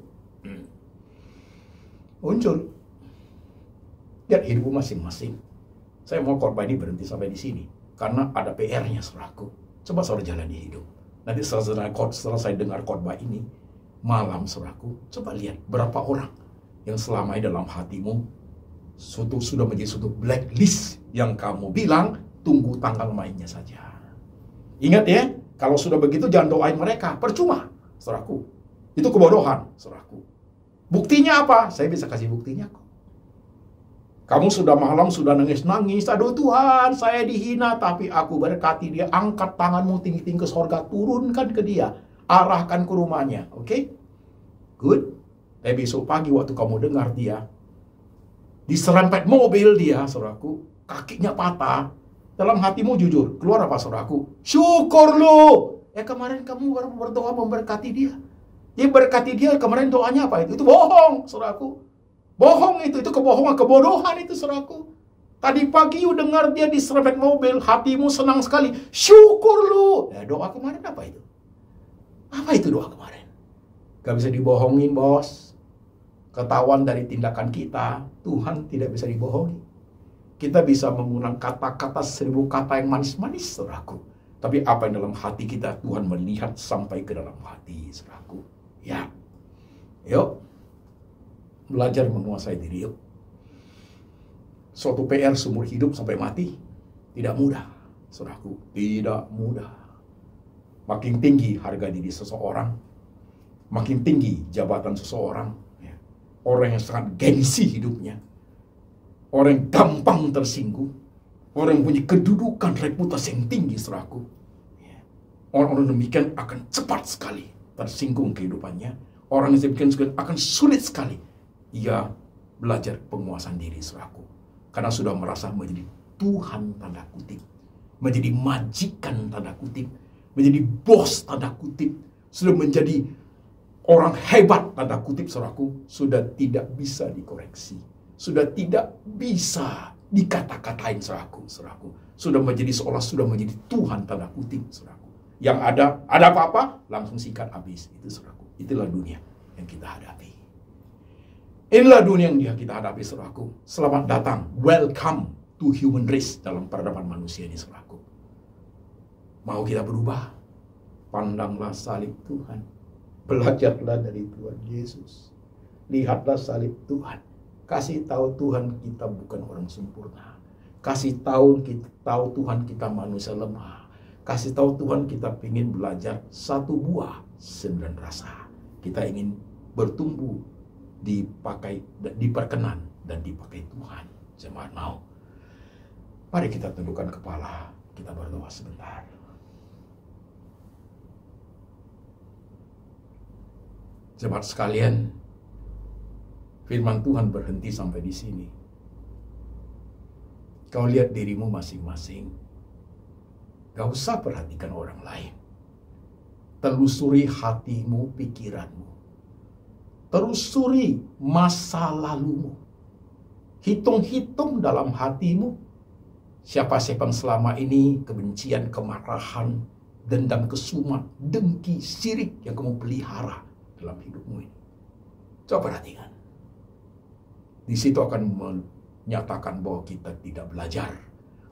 Lihat hidupku masing-masing. Saya mau khotbah ini berhenti sampai di sini. Karena ada PR-nya, saudaraku. Coba saudara jalan di hidup. Nanti setelah saya dengar khotbah ini, malam, saudaraku, coba lihat berapa orang yang selama ini dalam hatimu sudah menjadi suatu blacklist yang kamu bilang, tunggu tanggal mainnya saja. Ingat ya, kalau sudah begitu jangan doain mereka. Percuma, saudaraku. Itu kebodohan, saudaraku. Buktinya apa? Saya bisa kasih buktinya kok. Kamu sudah malam, sudah nangis-nangis. Aduh Tuhan, saya dihina. Tapi aku berkati dia. Angkat tanganmu tinggi-tinggi ke surga. Turunkan ke dia. Arahkan ke rumahnya. Oke? Good. Tapi besok pagi waktu kamu dengar dia, diserempet mobil dia, saudaraku. Kakinya patah. Dalam hatimu jujur. Keluar apa, saudaraku? Syukur lu. Kemarin kamu berdoa memberkati dia. Dia berkati dia, kemarin doanya apa itu? Itu bohong, saudaraku. Bohong itu kebohongan, kebodohan itu, saudaraku. Tadi pagi you dengar dia diserempet mobil, hatimu senang sekali. Syukur lu. Doa kemarin apa itu? Apa itu doa kemarin? Gak bisa dibohongin, bos. Ketahuan dari tindakan kita, Tuhan tidak bisa dibohongi. Kita bisa menggunakan kata-kata 1000 kata yang manis-manis, saudaraku. Tapi apa yang dalam hati kita, Tuhan melihat sampai ke dalam hati, saudaraku. Ya, yuk belajar menguasai diri, yuk. Suatu PR seumur hidup sampai mati tidak mudah, saudaraku, tidak mudah. Makin tinggi harga diri seseorang, makin tinggi jabatan seseorang, ya. Orang yang sangat gengsi hidupnya, orang yang gampang tersinggung, orang yang punya kedudukan reputasi yang tinggi, saudaraku, ya. Orang-orang demikian akan cepat sekali tersinggung kehidupannya. Orang yang demikian akan sulit sekali ia belajar penguasaan diri, saudaraku. Karena sudah merasa menjadi Tuhan tanda kutip, menjadi majikan tanda kutip, menjadi bos tanda kutip, sudah menjadi orang hebat tanda kutip, saudaraku. Sudah tidak bisa dikoreksi, sudah tidak bisa dikata-katain, saudaraku. Sudah menjadi seolah sudah menjadi Tuhan tanda kutip, saudaraku. Yang ada apa-apa langsung sikat habis. Itu, saudaraku. Itulah dunia yang kita hadapi. Inilah dunia yang kita hadapi, saudaraku. Selamat datang, welcome to human race dalam peradaban manusia ini, saudaraku. Mau kita berubah? Pandanglah salib Tuhan. Belajarlah dari Tuhan Yesus. Lihatlah salib Tuhan. Kasih tahu Tuhan kita bukan orang sempurna. Kasih tahu Tuhan kita manusia lemah. Kasih tahu Tuhan kita ingin belajar 1 buah 9 rasa. Kita ingin bertumbuh, diperkenan dan dipakai Tuhan. Jemaat mau. Mari kita tundukkan kepala, kita berdoa sebentar. Jemaat sekalian, firman Tuhan berhenti sampai di sini. Kau lihat dirimu masing-masing. Gak usah perhatikan orang lain. Telusuri hatimu, pikiranmu. Telusuri masa lalumu. Hitung-hitung dalam hatimu. Siapa-siapa yang selama ini kebencian, kemarahan, dendam, kesumat, dengki, sirik yang kamu pelihara dalam hidupmu ini. Coba perhatikan. Di situ akan menyatakan bahwa kita tidak belajar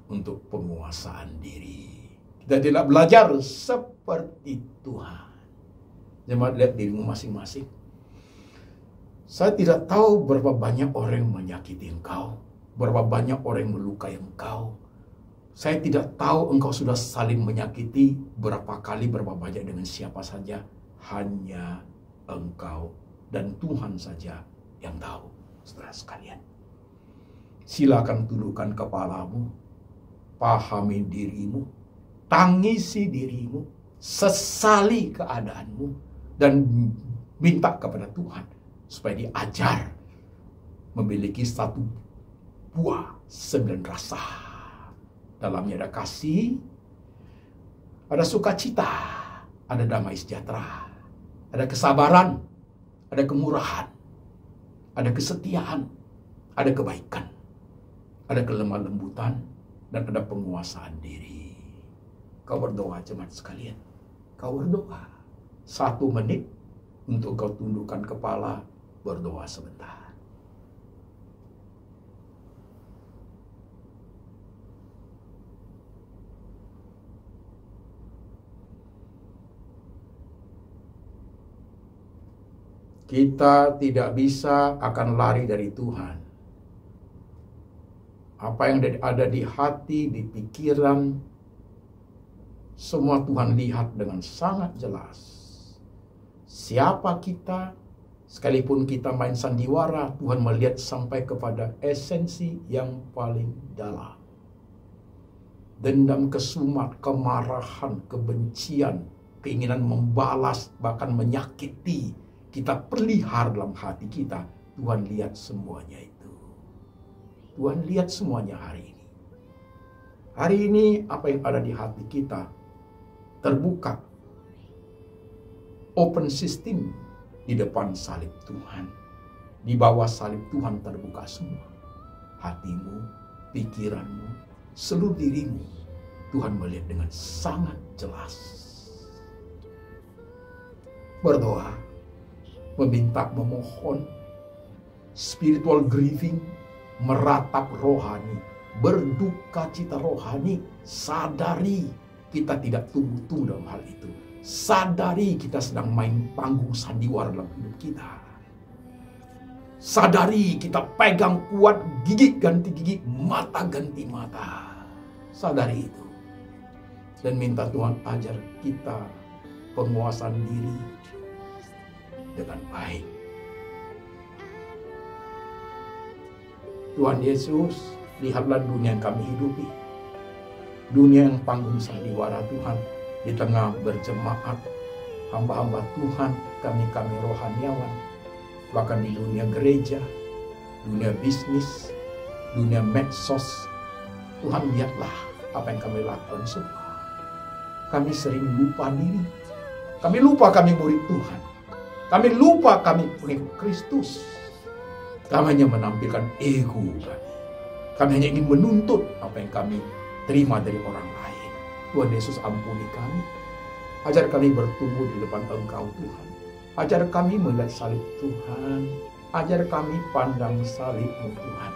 untuk penguasaan diri. Kita tidak belajar seperti Tuhan. Jemaat, lihat dirimu masing-masing. Saya tidak tahu berapa banyak orang yang menyakiti engkau, berapa banyak orang yang melukai engkau. Saya tidak tahu engkau sudah saling menyakiti berapa kali, berapa banyak dengan siapa saja. Hanya engkau dan Tuhan saja yang tahu, saudara sekalian. Silakan tundukkan kepalamu, pahami dirimu, tangisi dirimu, sesali keadaanmu, dan minta kepada Tuhan supaya diajar memiliki 1 buah 9 rasa. Dalamnya ada kasih, ada sukacita, ada damai sejahtera, ada kesabaran, ada kemurahan, ada kesetiaan, ada kebaikan, ada kelemah lembutan, dan ada penguasaan diri. Kau berdoa jemaat sekalian. Kau berdoa 1 menit untuk kau tundukkan kepala, berdoa sebentar. Kita tidak bisa akan lari dari Tuhan. Apa yang ada di hati, di pikiran, semua Tuhan lihat dengan sangat jelas. Siapa kita, sekalipun kita main sandiwara, Tuhan melihat sampai kepada esensi yang paling dalam. Dendam, kesumat, kemarahan, kebencian, keinginan membalas, bahkan menyakiti, kita pelihara dalam hati kita. Tuhan lihat semuanya itu. Tuhan lihat semuanya hari ini. Hari ini apa yang ada di hati kita terbuka. Open system di depan salib Tuhan. Di bawah salib Tuhan terbuka semua. Hatimu, pikiranmu, seluruh dirimu. Tuhan melihat dengan sangat jelas. Berdoa, meminta, memohon, spiritual grieving, meratap rohani, berduka cita rohani, sadari kita tidak tumbuh dalam hal itu. Sadari kita sedang main panggung sandiwara dalam hidup kita. Sadari kita pegang kuat, gigi ganti gigi, mata ganti mata. Sadari itu. Dan minta Tuhan ajar kita penguasaan diri dengan baik. Tuhan Yesus, lihatlah dunia yang kami hidupi. Dunia yang panggung sandiwara Tuhan. Di tengah berjemaat, hamba-hamba Tuhan, kami rohaniawan. Bahkan di dunia gereja, dunia bisnis, dunia medsos. Tuhan lihatlah apa yang kami lakukan semua. Kami sering lupa diri. Kami lupa kami murid Tuhan. Kami lupa kami pengikut Kristus. Kami hanya menampilkan ego kami. Kami hanya ingin menuntut apa yang kami terima dari orang lain. Tuhan Yesus, ampuni kami. Ajar kami bertumbuh di depan Engkau Tuhan. Ajar kami melihat salib Tuhan. Ajar kami pandang salib-Mu Tuhan.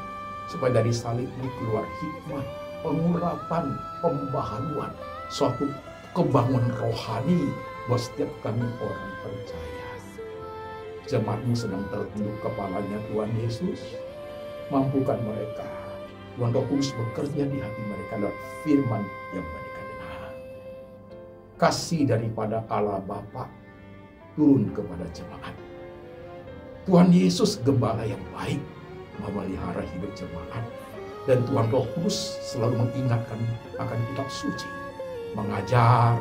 Supaya dari salib-Mu keluar hikmat, pengurapan, pembaharuan, suatu kebangunan rohani buat setiap kami orang percaya. Jemaat-Mu sedang tertunduk kepalanya, Tuhan Yesus. Mampukan mereka. Tuhan Roh Kudus bekerja di hati mereka lewat firman yang mereka dengar. kasih daripada Allah Bapa turun kepada jemaat. Tuhan Yesus gembala yang baik memelihara hidup jemaat, dan Tuhan Roh Kudus selalu mengingatkan akan kitab suci, mengajar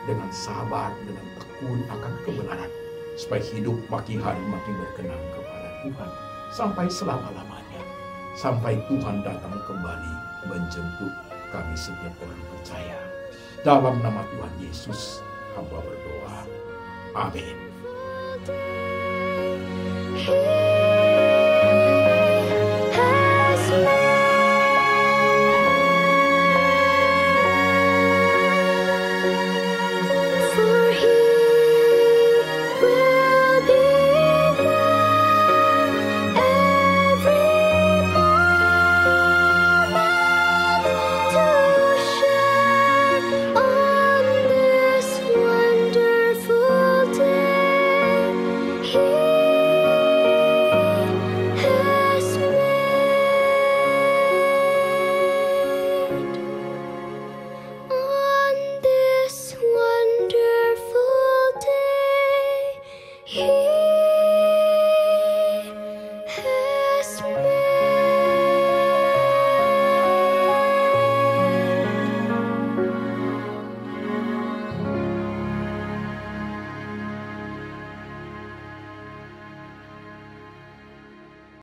dengan sabar, dengan tekun akan kebenaran, supaya hidup makin hari makin berkenan kepada Tuhan sampai selama-lamanya, sampai Tuhan datang kembali menjemput kami setiap orang percaya. Dalam nama Tuhan Yesus hamba berdoa, amin. He